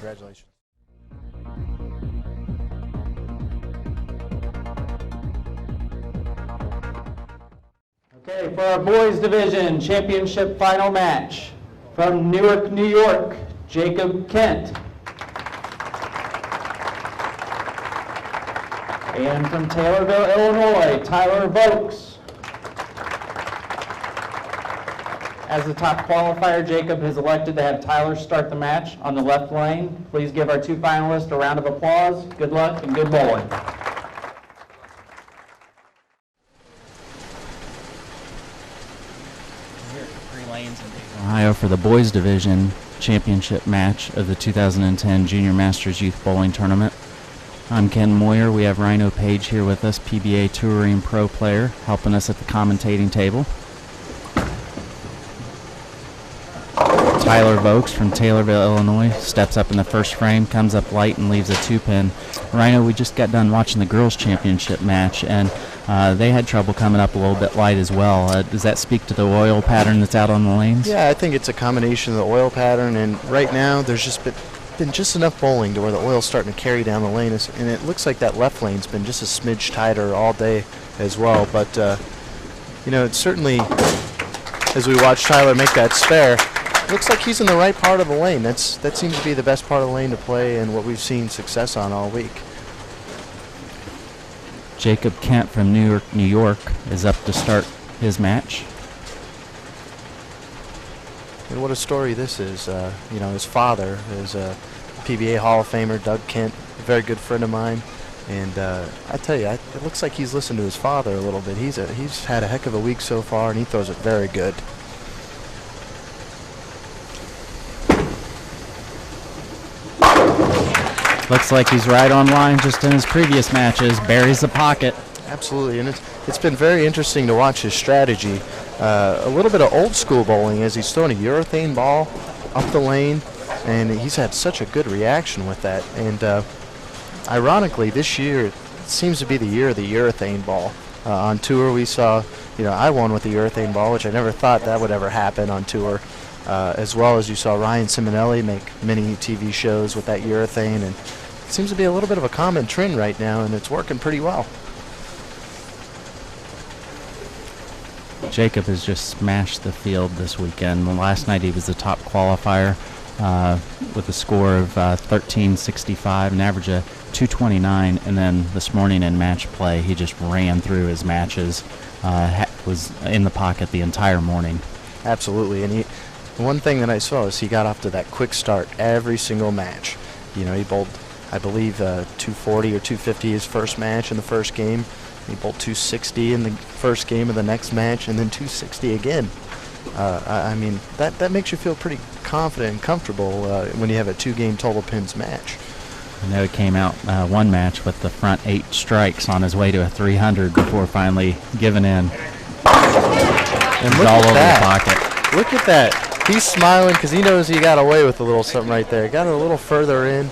Congratulations. Okay, for our boys division championship final match, from Newark, New York, Jacob Kent. And from Taylorville, Illinois, Tyler Vocks. As the top qualifier, Jacob has elected to have Tyler start the match on the left lane. Please give our two finalists a round of applause. Good luck and good bowling. Ohio for the boys division championship match of the 2010 Junior Masters Youth Bowling Tournament. I'm Ken Moyer. We have Rhino Page here with us, PBA Touring Pro player, helping us at the commentating table. Tyler Vocks from Taylorville, Illinois, steps up in the first frame, comes up light and leaves a 2-pin. Rhino, we just got done watching the girls championship match, and they had trouble coming up a little bit light as well. Does that speak to the oil pattern that's out on the lanes? Yeah, I think it's a combination of the oil pattern, and right now there's just been just enough bowling to where the oil's starting to carry down the lane, and it looks like that left lane's been just a smidge tighter all day as well. But it's certainly, as we watch Tyler make that spare, looks like he's in the right part of the lane. That seems to be the best part of the lane to play and what we've seen success on all week. Jacob Kent from Newark, New York is up to start his match. And what a story this is. His father is a PBA Hall of Famer, Doug Kent, a very good friend of mine. And I tell you, it looks like he's listened to his father a little bit. He's had a heck of a week so far, and he throws it very good. Looks like he's right on line just in his previous matches. Buries the pocket. Absolutely, and it's been very interesting to watch his strategy. A little bit of old school bowling as he's throwing a urethane ball up the lane, and he's had such a good reaction with that. And ironically, this year seems to be the year of the urethane ball. On tour, we saw, I won with the urethane ball, which I never thought that would ever happen on tour. As well as you saw Ryan Simonelli make many TV shows with that urethane, and it seems to be a little bit of a common trend right now, and it's working pretty well. Jacob has just smashed the field this weekend. Last night he was the top qualifier with a score of 1365, an average of 229, and then this morning in match play he just ran through his matches, was in the pocket the entire morning. Absolutely, and one thing that I saw is he got off to that quick start every single match. He bowled, I believe, 240 or 250 his first match in the first game. He bowled 260 in the first game of the next match, and then 260 again. That makes you feel pretty confident and comfortable when you have a 2-game total pins match. I know he came out one match with the front 8 strikes on his way to a 300 before finally giving in. And look all at over that. the pocket. Look at that. He's smiling because he knows he got away with a little something right there. Got it a little further in.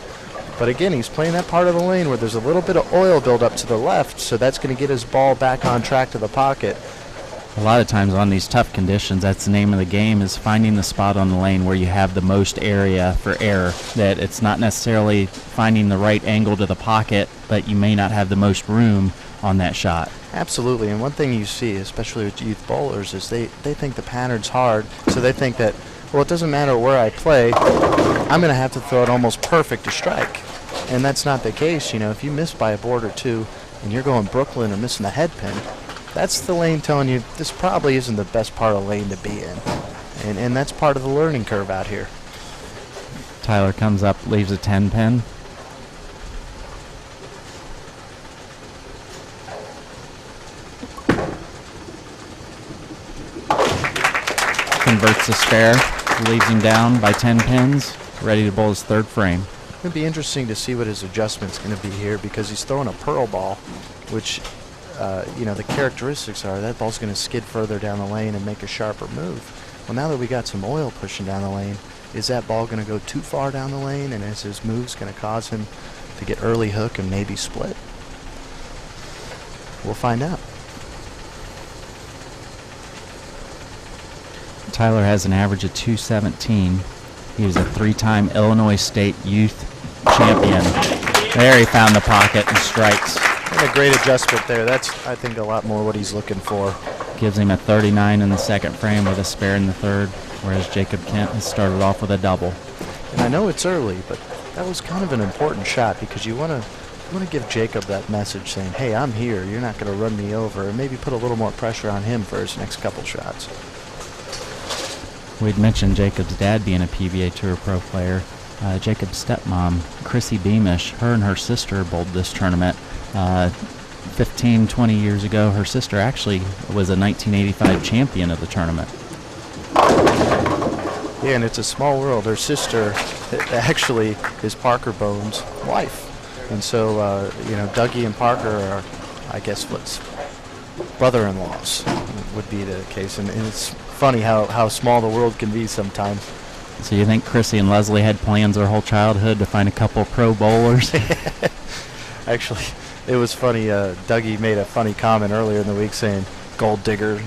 But again, he's playing that part of the lane where there's a little bit of oil buildup to the left, so that's going to get his ball back on track to the pocket. A lot of times on these tough conditions, that's the name of the game, is finding the spot on the lane where you have the most area for error. That it's not necessarily finding the right angle to the pocket, but you may not have the most room on that shot. Absolutely, and one thing you see, especially with youth bowlers, is they think the pattern's hard, so they think that, well, it doesn't matter where I play, I'm going to have to throw it almost perfect to strike. And that's not the case. If you miss by a board or two and you're going Brooklyn or missing the head pin, that's the lane telling you this probably isn't the best part of the lane to be in. And that's part of the learning curve out here. Tyler comes up, leaves a 10-pin. Converts the spare, leaves him down by 10 pins, ready to bowl his third frame. It's going to be interesting to see what his adjustment's going to be here because he's throwing a pearl ball, which, the characteristics are that ball's going to skid further down the lane and make a sharper move. Well, now that we got some oil pushing down the lane, is that ball going to go too far down the lane, and is his moves going to cause him to get early hook and maybe split? We'll find out. Tyler has an average of 217. He was a 3-time Illinois State Youth champion. There he found the pocket and strikes. And a great adjustment there. That's, I think, a lot more what he's looking for. Gives him a 39 in the second frame with a spare in the third, whereas Jacob Kent has started off with a double. And I know it's early, but that was kind of an important shot because you want to give Jacob that message saying, hey, I'm here. You're not going to run me over, and maybe put a little more pressure on him for his next couple shots. We'd mentioned Jacob's dad being a PBA Tour Pro player. Jacob's stepmom, Chrissy Beamish, her and her sister bowled this tournament. 15, 20 years ago, her sister actually was a 1985 champion of the tournament. Yeah, and it's a small world. Her sister actually is Parker Bone's wife. And so, Dougie and Parker are, I guess, what's brother-in-laws would be the case. And it's funny how small the world can be sometimes. So you think Chrissy and Leslie had plans their whole childhood to find a couple pro bowlers? Actually, it was funny. Dougie made a funny comment earlier in the week saying, gold digger.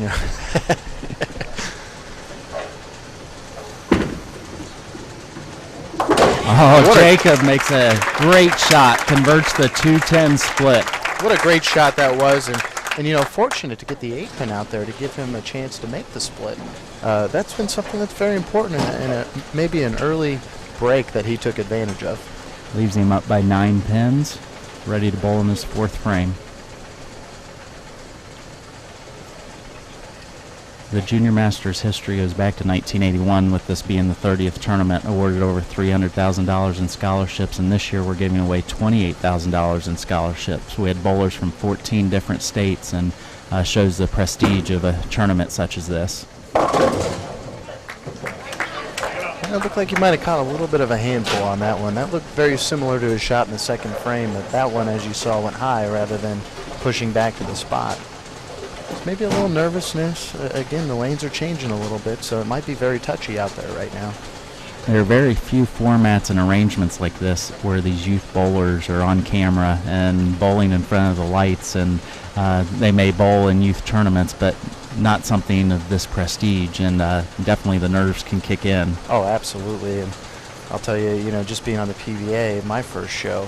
Oh, Jacob makes a great shot, converts the 210 split. What a great shot that was, and fortunate to get the 8-pin out there to give him a chance to make the split. That's been something that's very important in maybe an early break that he took advantage of. Leaves him up by 9 pins, ready to bowl in his fourth frame. The Junior Masters history goes back to 1981, with this being the 30th tournament, awarded over $300,000 in scholarships, and this year we're giving away $28,000 in scholarships. We had bowlers from 14 different states, and shows the prestige of a tournament such as this. It looked like he might have caught a little bit of a handful on that one. That looked very similar to his shot in the second frame, but that one, as you saw, went high rather than pushing back to the spot. Maybe a little nervousness. Again, the lanes are changing a little bit, so it might be very touchy out there right now. There are very few formats and arrangements like this where these youth bowlers are on camera and bowling in front of the lights, and they may bowl in youth tournaments, but not something of this prestige, and definitely the nerves can kick in. Oh, absolutely. And I'll tell you, just being on the PBA, my first show,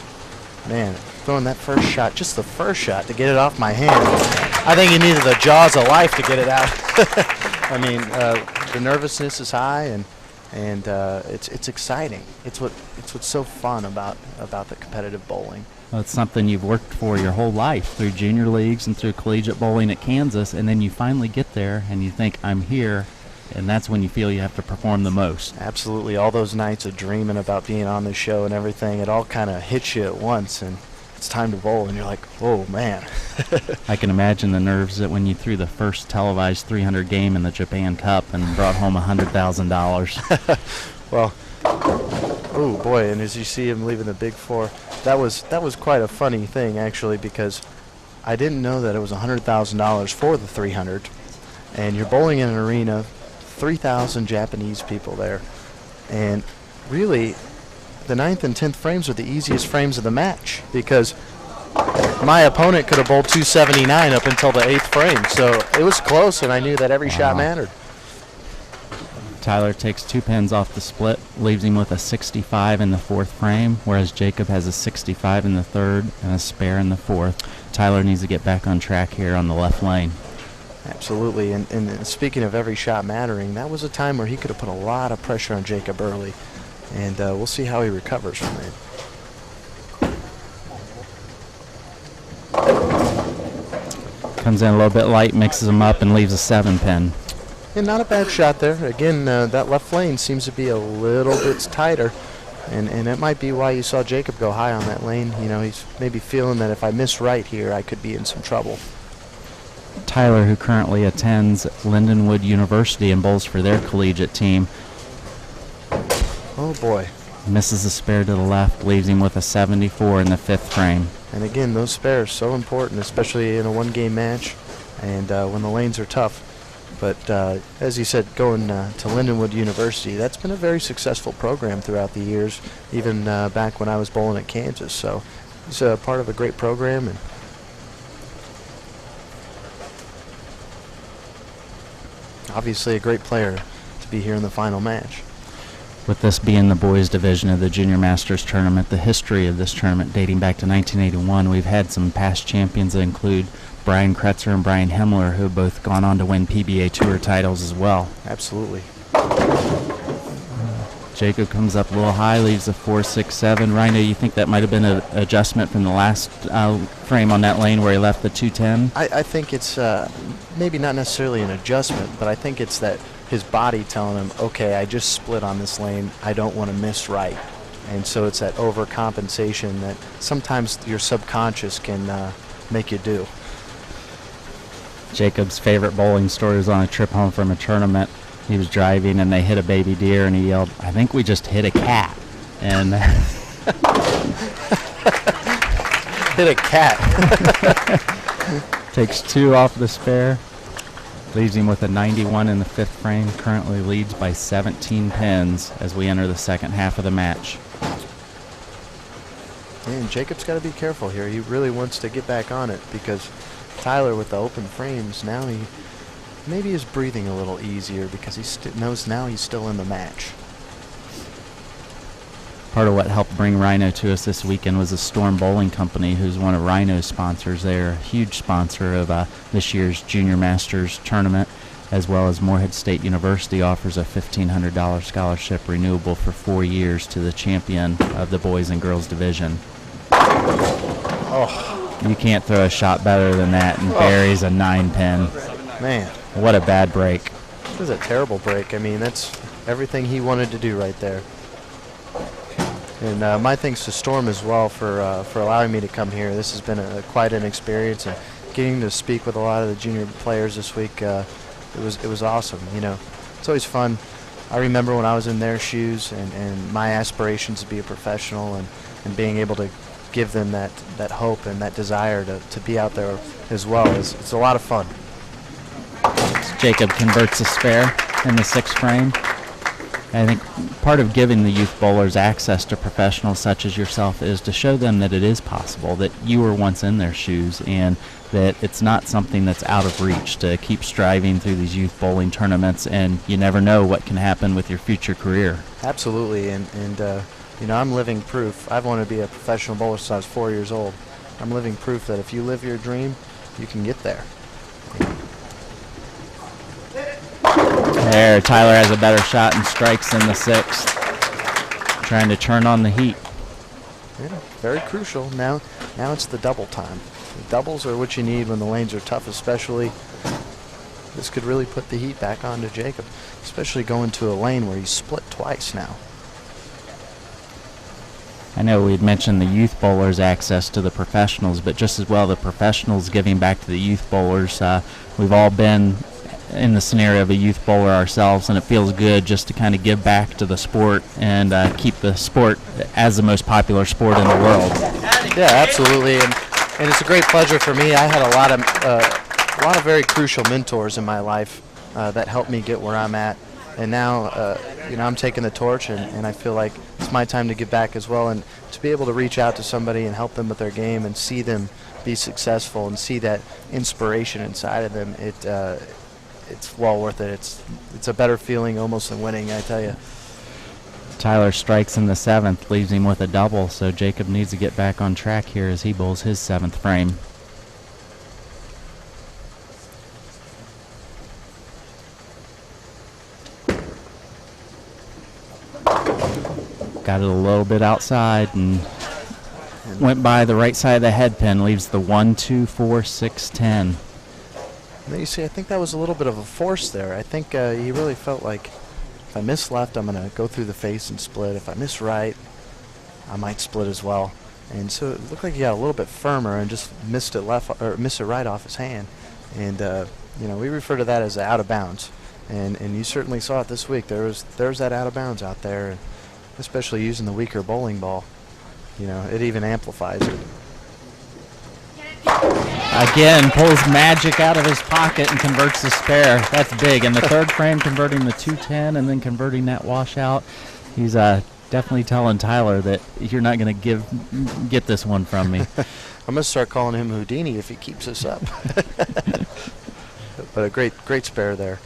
man, throwing that first shot, just the first shot to get it off my hand, I think you needed the jaws of life to get it out. I mean, the nervousness is high, and it's exciting. It's what's so fun about the competitive bowling. Well, it's something you've worked for your whole life through junior leagues and through collegiate bowling at Kansas, and then you finally get there and you think, I'm here, and that's when you feel you have to perform the most. Absolutely. All those nights of dreaming about being on the show and everything, it all kind of hits you at once, and it's time to bowl, and you're like, oh, man. I can imagine the nerves that when you threw the first televised 300 game in the Japan Cup and brought home $100,000. Well, oh boy, and as you see him leaving the big four, that was quite a funny thing, actually, because I didn't know that it was $100,000 for the 300, and you're bowling in an arena, 3,000 Japanese people there, and really the 9th and 10th frames are the easiest frames of the match, because my opponent could have bowled 279 up until the 8th frame, so it was close, and I knew that every shot mattered. Tyler takes 2 pins off the split, leaves him with a 65 in the fourth frame, whereas Jacob has a 65 in the third and a spare in the fourth. Tyler needs to get back on track here on the left lane. Absolutely, and speaking of every shot mattering, that was a time where he could have put a lot of pressure on Jacob early, and we'll see how he recovers from it. Comes in a little bit light, mixes them up, and leaves a 7-pin. And not a bad shot there. Again, that left lane seems to be a little bit tighter, and that might be why you saw Jacob go high on that lane. He's maybe feeling that if I miss right here, I could be in some trouble. Tyler, who currently attends Lindenwood University and bowls for their collegiate team, oh boy, misses a spare to the left, leaves him with a 74 in the fifth frame. And again, those spares so important, especially in a one-game match, and when the lanes are tough. But as you said, going to Lindenwood University, that's been a very successful program throughout the years, even back when I was bowling at Kansas. So he's a part of a great program, and obviously a great player to be here in the final match. With this being the boys division of the Junior Masters tournament, the history of this tournament dating back to 1981, we've had some past champions that include Brian Kretzer and Brian Himmler, who have both gone on to win PBA Tour titles as well. Absolutely. Jacob comes up a little high, leaves a 4.67. Rhino, you think that might have been an adjustment from the last frame on that lane where he left the 210? I think it's maybe not necessarily an adjustment, but I think it's that his body telling him, okay, I just split on this lane, I don't want to miss right. And so it's that overcompensation that sometimes your subconscious can make you do. Jacob's favorite bowling story was on a trip home from a tournament. He was driving and they hit a baby deer and he yelled, "I think we just hit a cat." And hit a cat. Takes 2 off the spare. Leaves him with a 91 in the 5th frame. Currently leads by 17 pins as we enter the second half of the match. And Jacob's got to be careful here. He really wants to get back on it because Tyler with the open frames, now he maybe is breathing a little easier because he knows now he's still in the match. Part of what helped bring Rhino to us this weekend was the Storm Bowling Company, who's one of Rhino's sponsors. They're a huge sponsor of this year's Junior Masters tournament, as well as Morehead State University offers a $1,500 scholarship renewable for 4 years to the champion of the boys and girls division. Oh. You can't throw a shot better than that, and buries a 9-pin. Man. What a bad break. This is a terrible break. I mean, that's everything he wanted to do right there. And my thanks to Storm as well for allowing me to come here. This has been quite an experience, and getting to speak with a lot of the junior players this week, it was awesome. You know, it's always fun. I remember when I was in their shoes and my aspirations to be a professional and being able to give them that hope and that desire to be out there as well. It's a lot of fun. Jacob converts a spare in the 6th frame. I think part of giving the youth bowlers access to professionals such as yourself is to show them that it is possible, that you were once in their shoes, and that it's not something that's out of reach, to keep striving through these youth bowling tournaments, and you never know what can happen with your future career. Absolutely, and you know, I'm living proof. I've wanted to be a professional bowler since I was 4 years old. I'm living proof that if you live your dream, you can get there. There, Tyler has a better shot and strikes in the 6th. Trying to turn on the heat. Yeah, very crucial. Now it's the double time. The doubles are what you need when the lanes are tough, especially. This could really put the heat back onto Jacob, especially going to a lane where he's split twice now. I know we'd mentioned the youth bowlers' access to the professionals, but just as well the professionals giving back to the youth bowlers. We've all been in the scenario of a youth bowler ourselves, and it feels good just to kind of give back to the sport and keep the sport as the most popular sport in the world. Yeah, absolutely, and it's a great pleasure for me. I had a lot of very crucial mentors in my life that helped me get where I'm at, and now you know, I'm taking the torch, and I feel like it's my time to give back as well, and to be able to reach out to somebody and help them with their game and see them be successful and see that inspiration inside of them, it's well worth it. It's a better feeling almost than winning, I tell you. Tyler strikes in the 7th, leaves him with a double, so Jacob needs to get back on track here as he bowls his 7th frame. Got it a little bit outside and went by the right side of the head pin, leaves the 1, 2, 4, 6, 10. Now you see, I think that was a little bit of a force there. I think he really felt like if I miss left, I'm going to go through the face and split. If I miss right, I might split as well. And so it looked like he got a little bit firmer and just missed it right off his hand. And you know, we refer to that as out of bounds. And you certainly saw it this week. There's that out of bounds out there, and especially using the weaker bowling ball. You know, it even amplifies it. Again, pulls magic out of his pocket and converts the spare. That's big. In the 3rd frame, converting the 210 and then converting that washout. He's definitely telling Tyler that you're not going to get this one from me. I'm going to start calling him Houdini if he keeps this up. But a great spare there.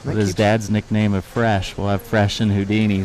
With his dad's nickname of Fresh, we'll have Fresh and Houdini.